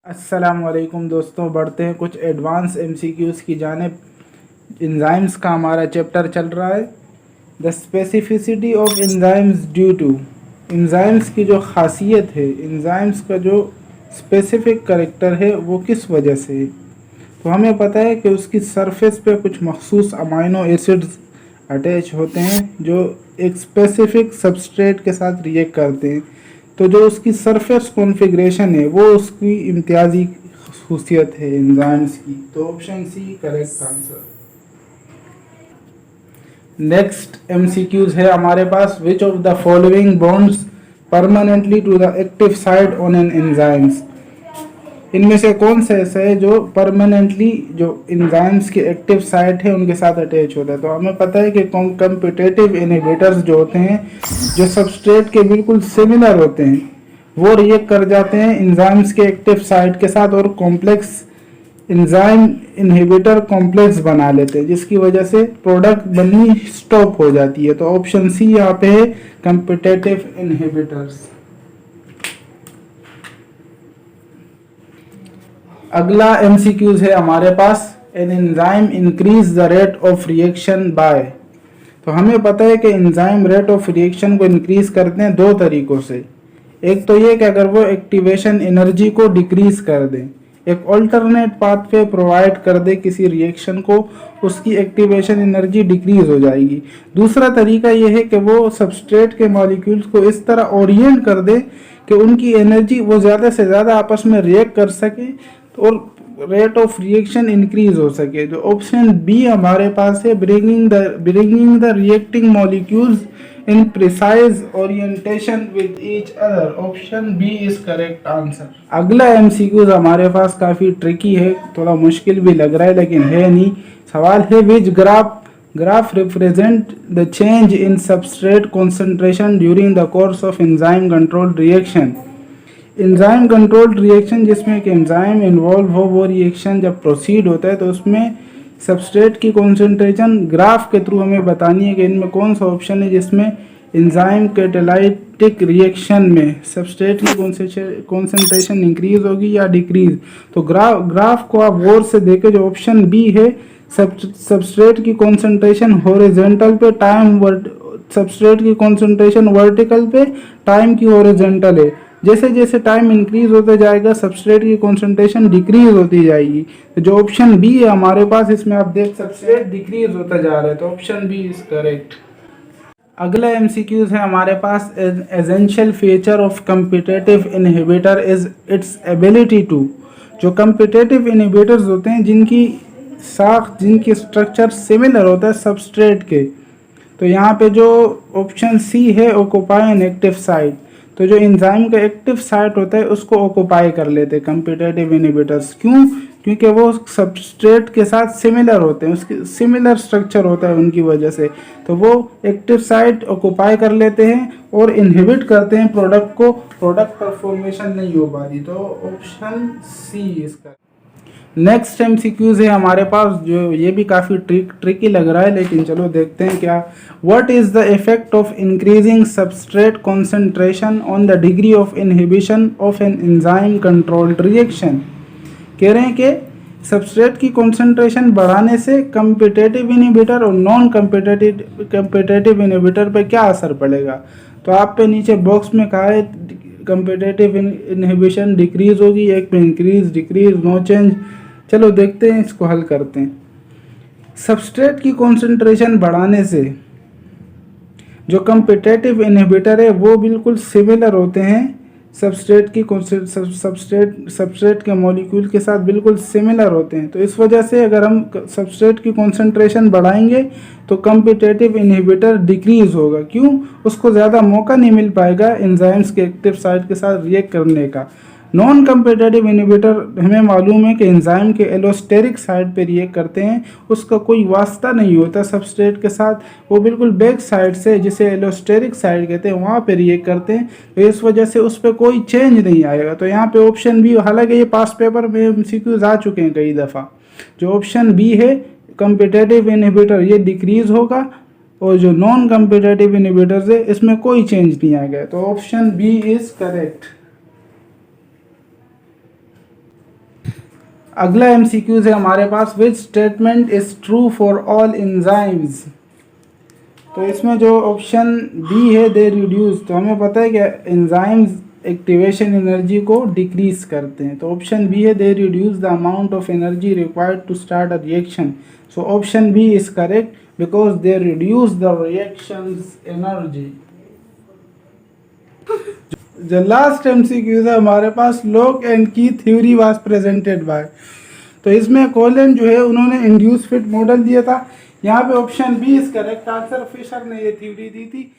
अस्सलामुअलैकुम दोस्तों, बढ़ते हैं कुछ एडवांस एमसीक्यूज़ की जानिब। एंजाइम्स का हमारा चैप्टर चल रहा है। The specificity of enzymes due to, enzymes की जो खासियत है, एंजाइम्स का जो स्पेसिफिक करेक्टर है वो किस वजह से है। तो हमें पता है कि उसकी सरफेस पे कुछ मखसूस अमाइनो एसिड्स अटैच होते हैं जो एक स्पेसिफिक सबस्ट्रेट के साथ रिएक्ट करते हैं। तो जो उसकी सरफेस कॉन्फ़िगरेशन है वो उसकी इम्तियाजी खसूसियत है एंजाइम्स की। तो option c correct answer. Next MCQs है हमारे पास। Which of the following bonds permanently to the active site on an enzymes, इनमें से कौन सा ऐसा है जो परमानेंटली जो एंजाइम्स के एक्टिव साइट है उनके साथ अटैच होता है। तो हमें पता है कि कॉम्पिटिटिव इनहिबिटर्स जो होते हैं, जो सबस्ट्रेट के बिल्कुल सिमिलर होते हैं, वो रिएक्ट कर जाते हैं एंजाइम्स के एक्टिव साइट के साथ और कॉम्प्लेक्स एंजाइम इनहिबिटर कॉम्प्लेक्स बना लेते हैं, जिसकी वजह से प्रोडक्ट बननी स्टॉप हो जाती है। तो ऑप्शन सी यहाँ पे है कॉम्पिटिटिव इनहिबिटर्स। अगला एमसीक्यूज है हमारे पास। An enzyme increase the rate of reaction by. तो हमें पता है कि एंजाइम रेट ऑफ रिएक्शन को इंक्रीज करते हैं दो तरीकों से। एक तो ये कि अगर वो एक्टिवेशन एनर्जी को डिक्रीज कर दें, एक ऑल्टरनेट पाथवे प्रोवाइड कर दे किसी रिएक्शन को, उसकी एक्टिवेशन एनर्जी डिक्रीज हो जाएगी। दूसरा तरीका यह है कि वो सबस्ट्रेट के मॉलिक्यूल्स को इस तरह ओरिएंट कर दे कि उनकी एनर्जी वो ज़्यादा से ज़्यादा आपस में रिएक्ट कर सके और रेट ऑफ रिएक्शन इंक्रीज हो सके। जो ऑप्शन बी हमारे पास है, bringing the reacting molecules in precise orientation with each other. Option B is correct answer. अगला एमसीक्यूज हमारे पास काफी ट्रिकी है, थोड़ा मुश्किल भी लग रहा है लेकिन है नहीं। सवाल है which graph represent the change in substrate concentration during the course of enzyme controlled reaction. Enzyme controlled reaction जिसमें एक एंजाइम इन्वॉल्व हो, वो रिएक्शन जब प्रोसीड होता है तो उसमें सबस्ट्रेट की कॉन्सेंट्रेशन ग्राफ के थ्रू हमें बतानी है कि इनमें कौन सा ऑप्शन है जिसमें एंजाइम कैटालाइटिक रिएक्शन में सबस्ट्रेट की कॉन्सेंट्रेशन इंक्रीज होगी या डिक्रीज। तो ग्राफ को आप गौर से देखें, जो ऑप्शन बी है सबस्ट्रेट की कॉन्सेंट्रेशन हॉरिजॉन्टल पे, सबस्ट्रेट की कॉन्सेंट्रेशन वर्टिकल पे, टाइम की हॉरिजॉन्टल है। जैसे जैसे टाइम इंक्रीज होता जाएगा सबस्ट्रेट की कॉन्सेंट्रेशन डिक्रीज होती जाएगी। तो जो ऑप्शन बी है हमारे पास, इसमें आप देख सबस्ट्रेट डिक्रीज होता जा रहा है, तो ऑप्शन बी इज करेक्ट। अगला एमसीक्यूज है हमारे पास। Essential feature of competitive inhibitor is its ability to. जो कॉम्पिटिटिव इनहिबिटर्स होते हैं जिनकी साख, जिनकी स्ट्रक्चर सिमिलर होता है सबस्ट्रेट के, तो यहाँ पे जो ऑप्शन सी है ऑक्यूपाई एन एक्टिव साइट। तो जो एंजाइम का एक्टिव साइट होता है उसको ऑक्यूपाई कर लेते हैं कॉम्पिटिटिव इनहिबिटर्स। क्यों? क्योंकि वो सबस्ट्रेट के साथ सिमिलर होते हैं, उसकी सिमिलर स्ट्रक्चर होता है उनकी वजह से। तो वो एक्टिव साइट ऑक्यूपाई कर लेते हैं और इनहिबिट करते हैं प्रोडक्ट को, प्रोडक्ट पर फॉर्मेशन नहीं हो पाती। तो ऑप्शन सी इसका। नेक्स्ट एमसीक्यूज है हमारे पास, जो ये भी काफ़ी ट्रिकी लग रहा है लेकिन चलो देखते हैं क्या। What is the effect of increasing substrate concentration on the degree of inhibition of an enzyme controlled reaction. कह रहे हैं कि सबस्ट्रेट की कॉन्सेंट्रेशन बढ़ाने से कम्पिटिटिव इनहिबिटर और नॉन कम्पिटिटिव इनहिबिटर पे क्या असर पड़ेगा। तो आप पे नीचे बॉक्स में कहा है कम्पिटिटिव इनहिबिशन डिक्रीज होगी, एक पे इंक्रीज, डिक्रीज, नो चेंज। चलो देखते हैं, इसको हल करते हैं। सबस्ट्रेट की कॉन्सेंट्रेशन बढ़ाने से जो कम्पिटिटिव इनहिबिटर है वो बिल्कुल सिमिलर होते हैं सबस्ट्रेट के मॉलिक्यूल के साथ बिल्कुल सिमिलर होते हैं। तो इस वजह से अगर हम सबस्ट्रेट की कॉन्सेंट्रेशन बढ़ाएंगे तो कम्पिटिटिव इनहिबिटर डिक्रीज होगा। क्यों? उसको ज़्यादा मौका नहीं मिल पाएगा एंजाइम्स के एक्टिव साइट के साथ रिएक्ट करने का। नॉन कम्पिटिटिव इनहिबिटर हमें मालूम है कि एंजाइम के एलोस्टेरिक साइड पे रिएक्ट करते हैं, उसका कोई वास्ता नहीं होता सबस्ट्रेट के साथ, वो बिल्कुल बैक साइड से, जिसे एलोस्टेरिक साइड कहते हैं, वहाँ पे रिएक्ट करते हैं। तो इस वजह से उस पर कोई चेंज नहीं आएगा। तो यहाँ पे ऑप्शन बी, हालांकि ये पास पेपर में एमसीक्यूज आ चुके हैं कई दफ़ा, जो ऑप्शन बी है कम्पिटिटिव इनहिबिटर ये डिक्रीज होगा और जो नॉन कम्पिटिटिव इनहिबिटर्स है इसमें कोई चेंज नहीं आएगा। तो ऑप्शन बी इज करेक्ट। अगला एमसीक्यूज है हमारे पास, which statement is true for all enzymes. तो इसमें जो ऑप्शन बी है दे रिड्यूस, तो हमें पता है कि एंजाइम्स एक्टिवेशन एनर्जी को डिक्रीज करते हैं, तो ऑप्शन बी है they reduce the amount of energy required to start a reaction. So option B is correct because they reduce the reactions energy. जो लास्ट एमसीक्यू है हमारे पास, lock and key theory was presented by. तो इसमें colon जो है उन्होंने induce fit model दिया था। यहाँ पे option B is correct answer, Fisher ने ये थ्योरी दी थी।